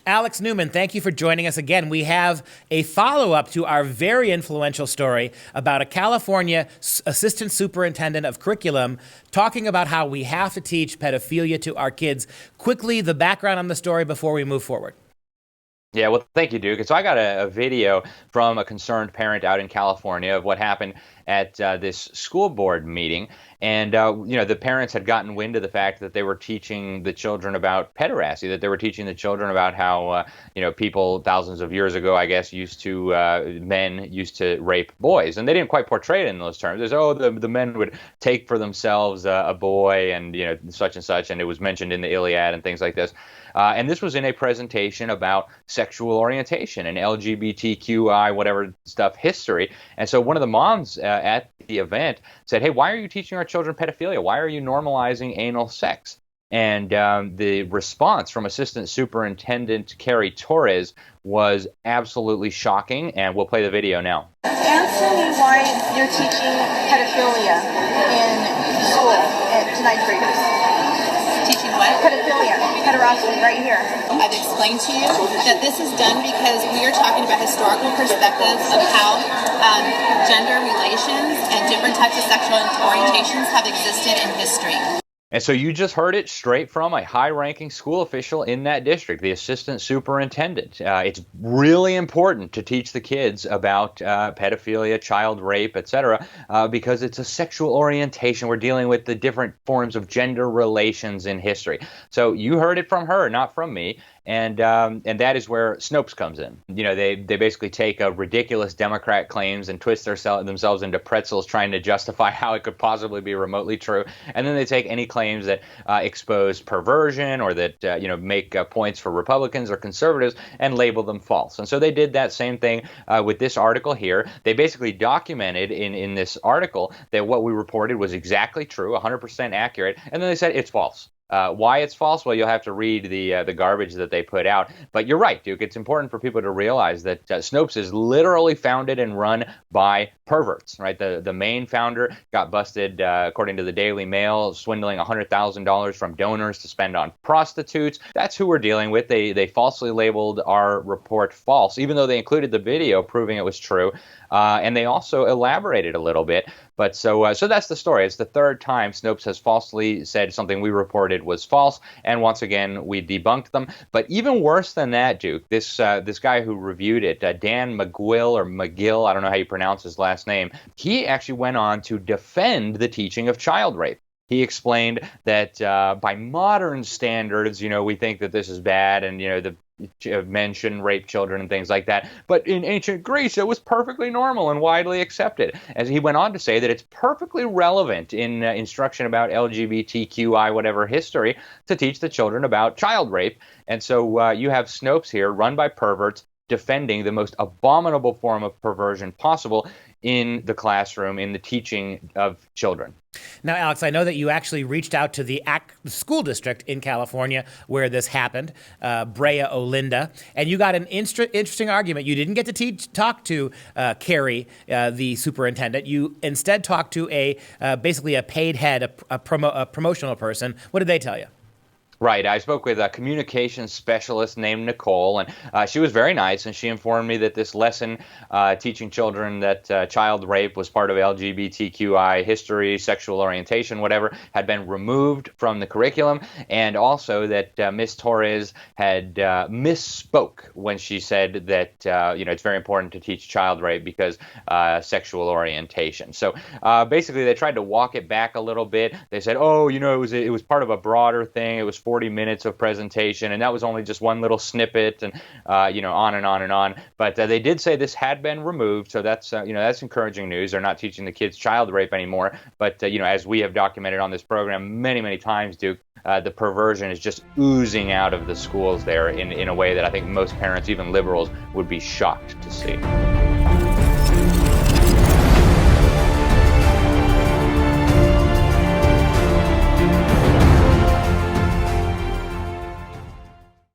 Alex Newman, thank you for joining us again. We have a follow-up to our very influential story about a California assistant superintendent of curriculum talking about how we have to teach pedophilia to our kids. Quickly, the background on the story before we move forward. Yeah, well, thank you, Duke. So I got a video from a concerned parent out in California of what happened at this school board meeting. And, the parents had gotten wind of the fact that they were teaching the children about pederasty, that they were teaching the children about how, people thousands of years ago, I guess, men used to rape boys. And they didn't quite portray it in those terms. There's, the men would take for themselves a boy and, such and such. And it was mentioned in the Iliad and things like this. And this was in a presentation about sexual orientation and LGBTQI, whatever stuff, history. And so one of the moms at the event said, "Hey, why are you teaching our children pedophilia? Why are you normalizing anal sex?" And the response from Assistant Superintendent Carrie Torres was absolutely shocking, and we'll play the video now. Answer me why you're teaching pedophilia in school to ninth graders. Teaching what? Pedophilia, pederasty, right here. I've explained to you that this is done because we are talking about historical perspectives of how gender relations and different types of sexual orientations have existed in history. And so you just heard it straight from a high-ranking school official in that district, the assistant superintendent. It's really important to teach the kids about pedophilia, child rape, etc., because it's a sexual orientation. We're dealing with the different forms of gender relations in history. So you heard it from her, not from me. And that is where Snopes comes in. They basically take ridiculous Democrat claims and twist themselves into pretzels trying to justify how it could possibly be remotely true. And then they take any claims that expose perversion or that make points for Republicans or conservatives and label them false. And so they did that same thing with this article here. They basically documented in this article that what we reported was exactly true, 100% accurate, and then they said it's false. Why it's false? Well, you'll have to read the garbage that they put out. But you're right, Duke. It's important for people to realize that Snopes is literally founded and run by perverts, right? The main founder got busted, according to the Daily Mail, swindling $100,000 from donors to spend on prostitutes. That's who we're dealing with. They falsely labeled our report false, even though they included the video proving it was true. And they also elaborated a little bit. But so that's the story. It's the third time Snopes has falsely said something we reported was false, and once again we debunked them. But even worse than that, Duke, this guy who reviewed it, Dan McGill, I don't know how you pronounce his last name, he actually went on to defend the teaching of child rape. He explained that by modern standards, we think that this is bad, and the men shouldn't rape children and things like that. But in ancient Greece, it was perfectly normal and widely accepted. As he went on to say that it's perfectly relevant in instruction about LGBTQI whatever history to teach the children about child rape. And so you have Snopes here, run by perverts, defending the most abominable form of perversion possible in the classroom, in the teaching of children. Now, Alex, I know that you actually reached out to the school district in California where this happened, Brea Olinda, and you got an interesting argument. You didn't get to talk to Carrie, the superintendent. You instead talked to basically a paid head, a promotional person. What did they tell you? Right. I spoke with a communications specialist named Nicole, and she was very nice, and she informed me that this lesson teaching children that child rape was part of LGBTQI history, sexual orientation, whatever, had been removed from the curriculum, and also that Ms. Torres had misspoke when she said that it's very important to teach child rape because sexual orientation. So basically, they tried to walk it back a little bit. They said, it was part of a broader thing. It was 40 minutes of presentation, and that was only just one little snippet, and on and on and on. But they did say this had been removed, so that's that's encouraging news. They're not teaching the kids child rape anymore. But as we have documented on this program many, many times, Duke, the perversion is just oozing out of the schools there in a way that I think most parents, even liberals, would be shocked to see.